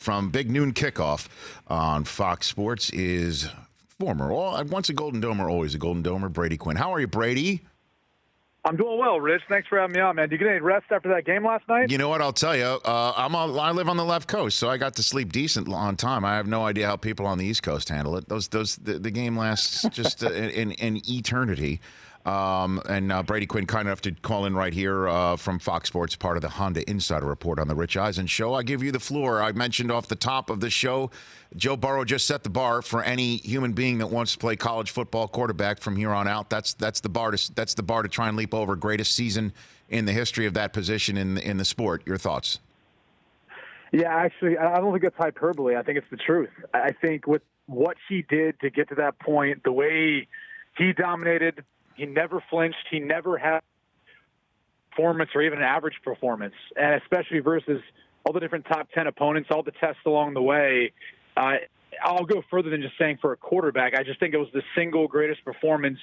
from Big Noon Kickoff on Fox Sports is once a Golden Domer, always a Golden Domer, Brady Quinn. How are you, Brady? I'm doing well, Rich. Thanks for having me on, man. Did you get any rest after that game last night? You know what? I'll tell you. I live on the left coast, so I got to sleep decent on time. I have no idea how people on the East Coast handle it. The game lasts just an eternity. Brady Quinn, kind enough to call in right here from Fox Sports, part of the Honda Insider Report on the Rich Eisen Show. I give you the floor. I mentioned off the top of the show, Joe Burrow just set the bar for any human being that wants to play college football quarterback from here on out. That's the bar to try and leap over. Greatest season in the history of that position in the sport. Your thoughts? Yeah, actually, I don't think it's hyperbole. I think it's the truth. I think with what he did to get to that point, the way he dominated, he never flinched. He never had performance or even an average performance, and especially versus all the different top 10 opponents, all the tests along the way. I'll go further than just saying for a quarterback. I just think it was the single greatest performance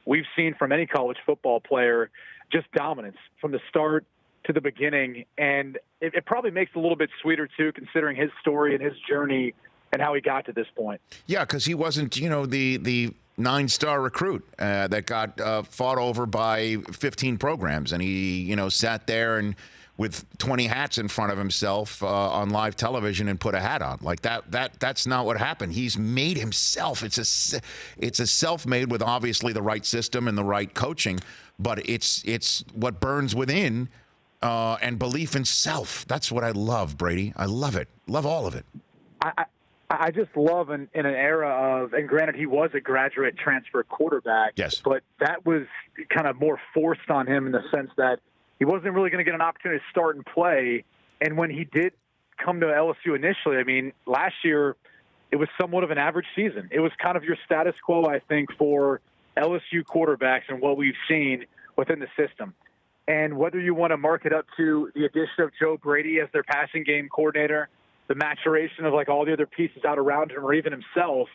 we've seen from any college football player, just dominance from the start to the beginning. And it probably makes it a little bit sweeter, too, considering his story and his journey and how he got to this point. Yeah, because he wasn't, the 9-star recruit that got fought over by 15 programs. And he, sat there and with 20 hats in front of himself on live television and put a hat on. Like that's not what happened. He's made himself. It's a self-made with obviously the right system and the right coaching, but it's what burns within and belief in self. That's what I love, Brady. I love it. Love all of it. I just love in an era of, and granted he was a graduate transfer quarterback, yes, but that was kind of more forced on him in the sense that he wasn't really going to get an opportunity to start and play. And when he did come to LSU initially, I mean, last year it was somewhat of an average season. It was kind of your status quo, I think, for LSU quarterbacks and what we've seen within the system. And whether you want to mark it up to the addition of Joe Brady as their passing game coordinator, the maturation of like all the other pieces out around him, or even himself,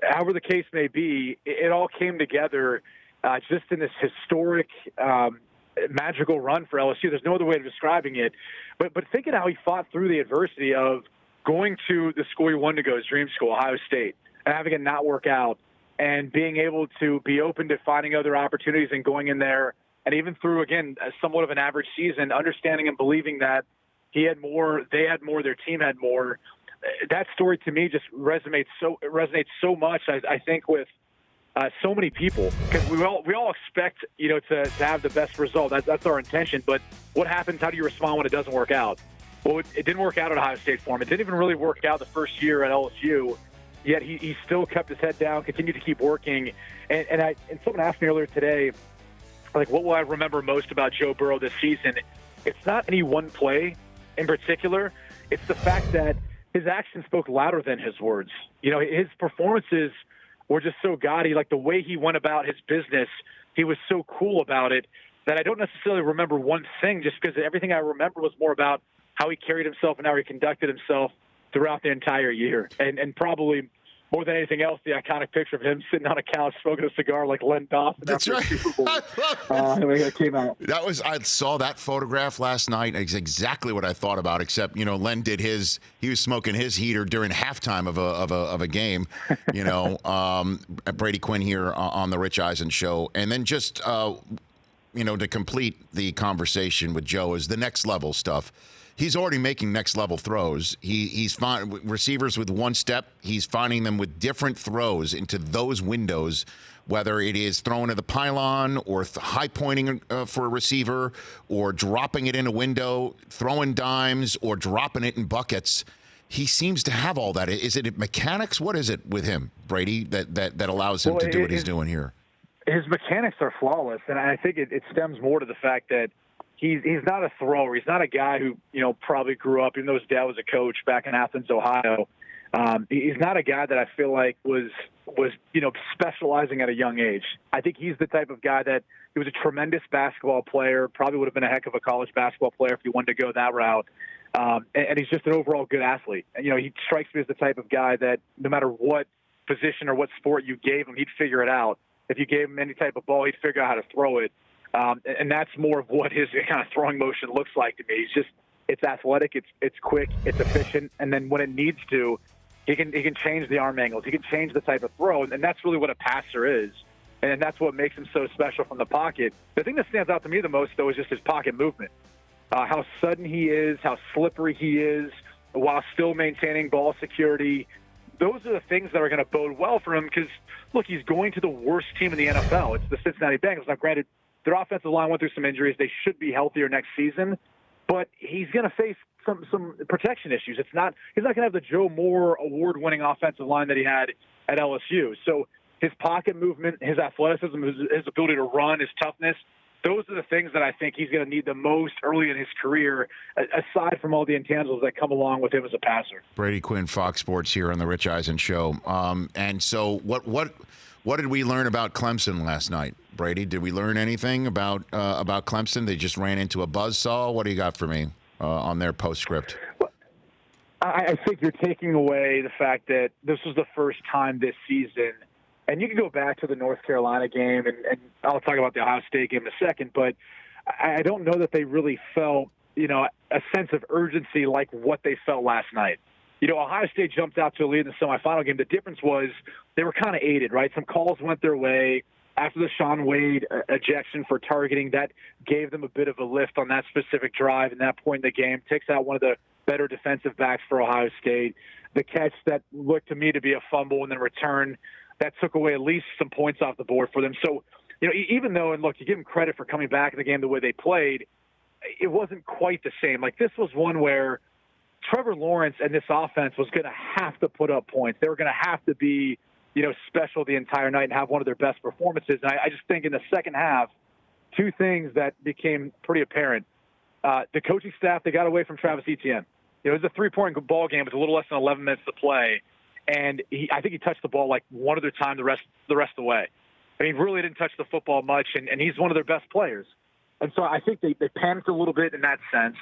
however the case may be, it all came together just in this historic, magical run for LSU. There's no other way of describing it. But thinking how he fought through the adversity of going to the school he wanted to go, his dream school, Ohio State, and having it not work out, and being able to be open to finding other opportunities and going in there, and even through, again, somewhat of an average season, understanding and believing that he had more, they had more, their team had more. That story to me just resonates so much, I think, with so many people, because we all expect to have the best result. That's our intention. But what happens? How do you respond when it doesn't work out? Well, it didn't work out at Ohio State for him. It didn't even really work out the first year at LSU. Yet he still kept his head down, continued to keep working. And someone asked me earlier today, like, what will I remember most about Joe Burrow this season? It's not any one play in particular. It's the fact that his actions spoke louder than his words. His performances were just so gaudy. Like the way he went about his business, he was so cool about it that I don't necessarily remember one thing, just because everything I remember was more about how he carried himself and how he conducted himself throughout the entire year. And probably more than anything else, the iconic picture of him sitting on a couch smoking a cigar like Len Dawson. That's after right. the Super Bowl. It came out. I saw that photograph last night. It's exactly what I thought about, except, Len did he was smoking his heater during halftime of a game, Brady Quinn here on the Rich Eisen Show. And then just, to complete the conversation with Joe is the next level stuff. He's already making next level throws. He's finding receivers with one step. He's finding them with different throws into those windows, whether it is throwing to the pylon or high pointing for a receiver or dropping it in a window, throwing dimes or dropping it in buckets. He seems to have all that. Is it mechanics? What is it with him, Brady, that allows him to do what he's doing here? His mechanics are flawless, and I think it stems more to the fact that he's not a thrower. He's not a guy who, probably grew up, even though his dad was a coach back in Athens, Ohio. He's not a guy that I feel like was specializing at a young age. I think he's the type of guy that he was a tremendous basketball player, probably would have been a heck of a college basketball player if he wanted to go that route. And he's just an overall good athlete. And, he strikes me as the type of guy that no matter what position or what sport you gave him, he'd figure it out. If you gave him any type of ball, he'd figure out how to throw it. And that's more of what his kind of throwing motion looks like to me. It's athletic, it's quick, it's efficient, and then when it needs to, he can change the arm angles. He can change the type of throw, and that's really what a passer is. And that's what makes him so special from the pocket. The thing that stands out to me the most, though, is just his pocket movement. How sudden he is, how slippery he is, while still maintaining ball security. Those are the things that are going to bode well for him because, look, he's going to the worst team in the NFL. It's the Cincinnati Bengals. Now, granted, their offensive line went through some injuries. They should be healthier next season, but he's going to face some protection issues. He's not going to have the Joe Moore award-winning offensive line that he had at LSU. So his pocket movement, his athleticism, his ability to run, his toughness, those are the things that I think he's going to need the most early in his career, aside from all the intangibles that come along with him as a passer. Brady Quinn, Fox Sports here on the Rich Eisen Show. And so what did we learn about Clemson last night, Brady? Did we learn anything about Clemson? They just ran into a buzzsaw. What do you got for me on their postscript? Well, I think you're taking away the fact that this was the first time this season, and you can go back to the North Carolina game, and I'll talk about the Ohio State game in a second, but I don't know that they really felt, a sense of urgency like what they felt last night. Ohio State jumped out to a lead in the semifinal game. The difference was they were kind of aided, right? Some calls went their way. After the Shaun Wade ejection for targeting, that gave them a bit of a lift on that specific drive and that point in the game. Takes out one of the better defensive backs for Ohio State. The catch that looked to me to be a fumble and then return, that took away at least some points off the board for them. So, even though, and look, you give them credit for coming back in the game the way they played, it wasn't quite the same. Like, this was one where Trevor Lawrence and this offense was going to have to put up points. They were going to have to be, special the entire night and have one of their best performances. And I just think in the second half, two things that became pretty apparent. The coaching staff, they got away from Travis Etienne. It was a 3-point ball game with a little less than 11 minutes to play. And I think he touched the ball like one other time the rest of the way. I mean, he really didn't touch the football much, and he's one of their best players. And so I think they panicked a little bit in that sense.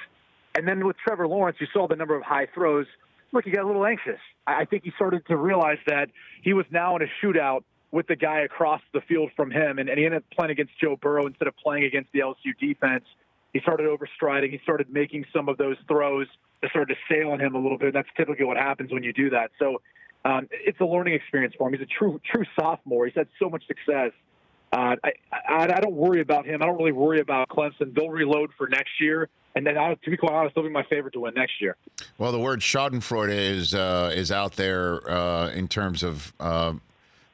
And then with Trevor Lawrence, you saw the number of high throws. Look, he got a little anxious. I think he started to realize that he was now in a shootout with the guy across the field from him, and he ended up playing against Joe Burrow instead of playing against the LSU defense. He started overstriding. He started making some of those throws that started to sail on him a little bit. That's typically what happens when you do that. So it's a learning experience for him. He's a true sophomore. He's had so much success. I don't worry about him. I don't really worry about Clemson. They'll reload for next year. And then, to be quite honest, they'll be my favorite to win next year. Well, the word Schadenfreude is out there in terms of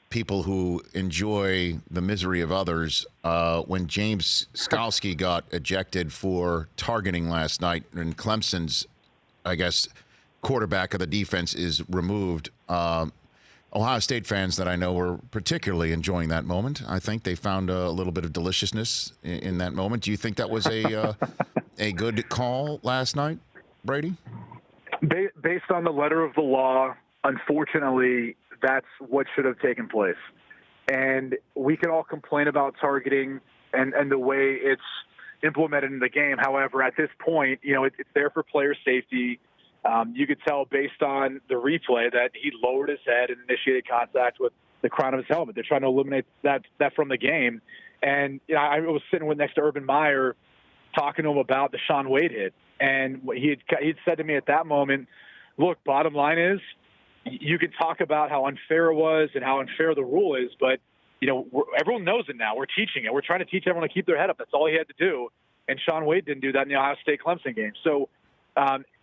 people who enjoy the misery of others. When James Skalski got ejected for targeting last night, and Clemson's, I guess, quarterback of the defense is removed, Ohio State fans that I know were particularly enjoying that moment. I think they found a little bit of deliciousness in that moment. Do you think that was a good call last night, Brady? Based on the letter of the law, unfortunately, that's what should have taken place. And we can all complain about targeting and the way it's implemented in the game. However, at this point, it's there for player safety. You could tell based on the replay that he lowered his head and initiated contact with the crown of his helmet. They're trying to eliminate that from the game. And I was sitting next to Urban Meyer talking to him about the Shaun Wade hit. And he'd said to me at that moment, look, bottom line is you can talk about how unfair it was and how unfair the rule is, but everyone knows it now. We're teaching it. We're trying to teach everyone to keep their head up. That's all he had to do. And Shaun Wade didn't do that in the Ohio State Clemson game. So,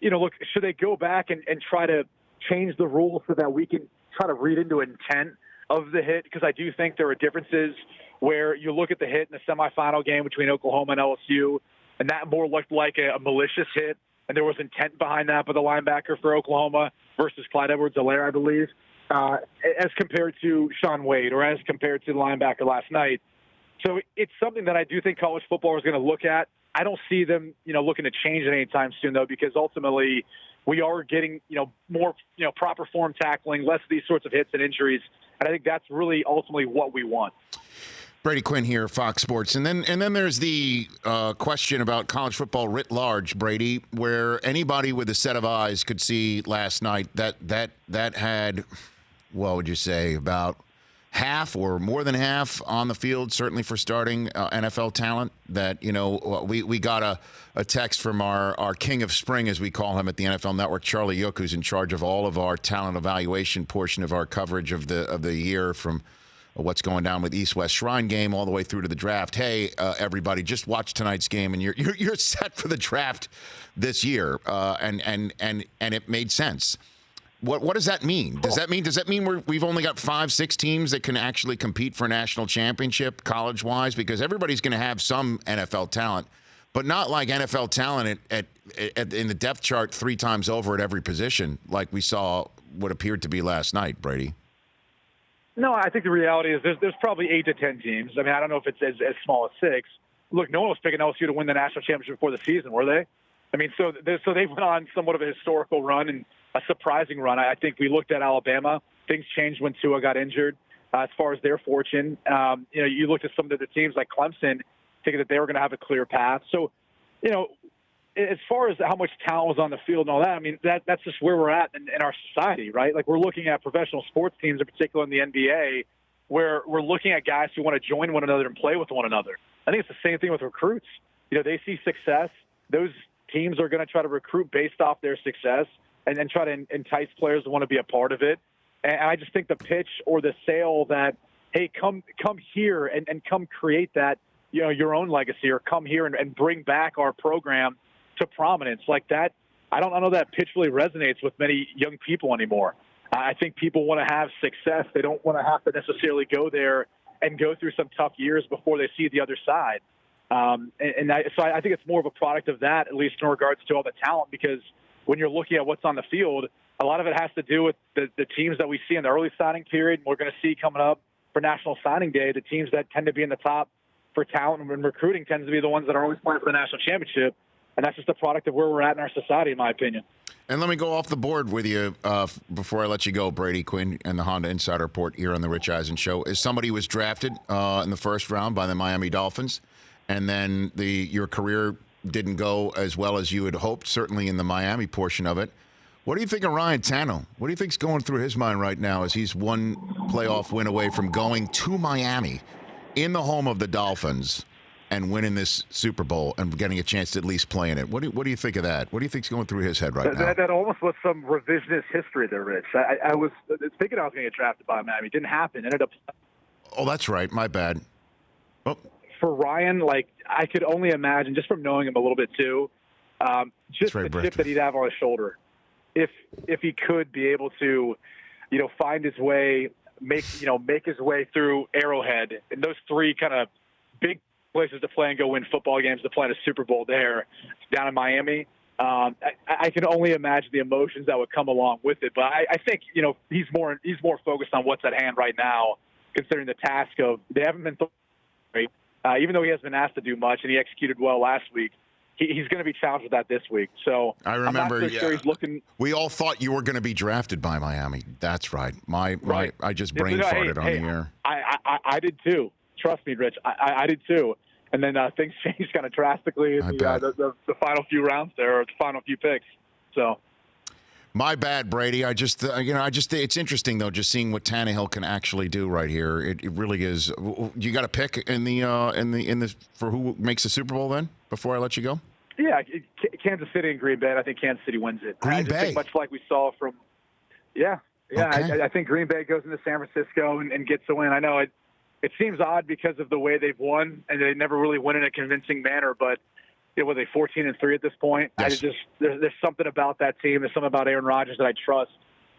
look, should they go back and try to change the rule so that we can try to read into intent of the hit? Because I do think there are differences where you look at the hit in the semifinal game between Oklahoma and LSU, and that more looked like a malicious hit, and there was intent behind that by the linebacker for Oklahoma versus Clyde Edwards-Helaire, I believe, as compared to Shaun Wade or as compared to the linebacker last night. So it's something that I do think college football is going to look at. I don't see them, looking to change it anytime soon, though, because ultimately we are getting, more, proper form tackling, less of these sorts of hits and injuries. And I think that's really ultimately what we want. Brady Quinn here, Fox Sports. And then there's the question about college football writ large, Brady, where anybody with a set of eyes could see last night that had, what would you say, about half or more than half on the field, certainly for starting NFL talent. That, we got a text from our king of spring, as we call him at the NFL Network, Charlie Yook, who's in charge of all of our talent evaluation portion of our coverage of the year, from what's going down with East-West Shrine game all the way through to the draft. Hey, everybody, just watch tonight's game, and you're set for the draft this year. And it made sense. What does that mean? Does that mean we've only got 5-6 teams that can actually compete for a national championship college-wise? Because everybody's going to have some NFL talent, but not like NFL talent in the depth chart 3 times over at every position, like we saw what appeared to be last night, Brady. No, I think the reality is there's probably 8 to 10 teams. I mean, I don't know if it's as small as 6. Look, no one was picking LSU to win the national championship before the season, were they? I mean, so they went on somewhat of a historical run and a surprising run. I think we looked at Alabama. Things changed when Tua got injured as far as their fortune. You looked at some of the teams like Clemson, thinking that they were going to have a clear path. So, as far as how much talent was on the field and all that, I mean, that's just where we're at in our society, right? Like, we're looking at professional sports teams, in particular in the NBA, where we're looking at guys who want to join one another and play with one another. I think it's the same thing with recruits. They see success. Those teams are going to try to recruit based off their success and then try to entice players to want to be a part of it. And I just think the pitch or the sale that, hey, come here and come create that, your own legacy, or come here and bring back our program to prominence like that. I don't know that pitch really resonates with many young people anymore. I think people want to have success. They don't want to have to necessarily go there and go through some tough years before they see the other side. So I think it's more of a product of that, at least in regards to all the talent, because when you're looking at what's on the field, a lot of it has to do with the teams that we see in the early signing period. And we're going to see coming up for National Signing Day, the teams that tend to be in the top for talent and recruiting tends to be the ones that are always playing for the national championship. And that's just a product of where we're at in our society, in my opinion. And let me go off the board with you before I let you go, Brady Quinn, and the Honda Insider Report here on the Rich Eisen Show. As somebody who was drafted in the first round by the Miami Dolphins, and then your career didn't go as well as you had hoped, certainly in the Miami portion of it. What do you think of Ryan Tannehill? What do you think's going through his mind right now as he's one playoff win away from going to Miami in the home of the Dolphins and winning this Super Bowl and getting a chance to at least play in it? What do you think of that? What do you think's going through his head right now? That almost was some revisionist history there, Rich. I was thinking I was going to get drafted by Miami. It didn't happen. Ended up. Oh, that's right. My bad. Oh. For Ryan, I could only imagine, just from knowing him a little bit too, just the chip that he'd have on his shoulder, if he could be able to, find his way, make his way through Arrowhead and those 3 kind of big places to play and go win football games, to play in a Super Bowl there down in Miami. I can only imagine the emotions that would come along with it. But I think he's more focused on what's at hand right now, considering the task of they haven't been great. Even though he hasn't been asked to do much and he executed well last week, he's going to be challenged with that this week. So I remember, I'm not so sure he's looking. We all thought you were going to be drafted by Miami. That's right. I just brain farted on the air. I did too. Trust me, Rich. I did too. And then things changed kind of drastically in the final few rounds there, or the final few picks. So. My bad, Brady. I just it's interesting though, just seeing what Tannehill can actually do right here. It really is. You got a pick in the for who makes the Super Bowl then? Before I let you go. Yeah, Kansas City and Green Bay. I think Kansas City wins it. Green Bay, think much like we saw from. Yeah. Okay. I think Green Bay goes into San Francisco and gets a win. I know it seems odd because of the way they've won, and they never really win in a convincing manner, but. Were they 14-3 at this point? Yes. There's something about that team. There's something about Aaron Rodgers that I trust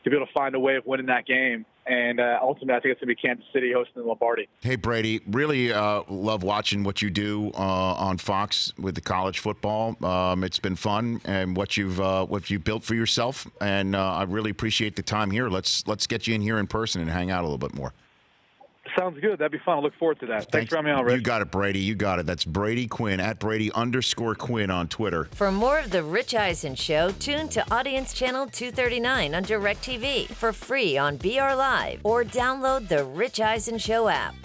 to be able to find a way of winning that game. And ultimately, I think it's going to be Kansas City hosting the Lombardi. Hey, Brady, really love watching what you do on Fox with the college football. It's been fun, and what you've built for yourself. And I really appreciate the time here. Let's get you in here in person and hang out a little bit more. Sounds good. That'd be fun. I look forward to that. Thanks for having me on, Rich. You got it, Brady. You got it. That's Brady Quinn, at Brady_Quinn on Twitter. For more of The Rich Eisen Show, tune to Audience Channel 239 on DirecTV for free on BR Live, or download the Rich Eisen Show app.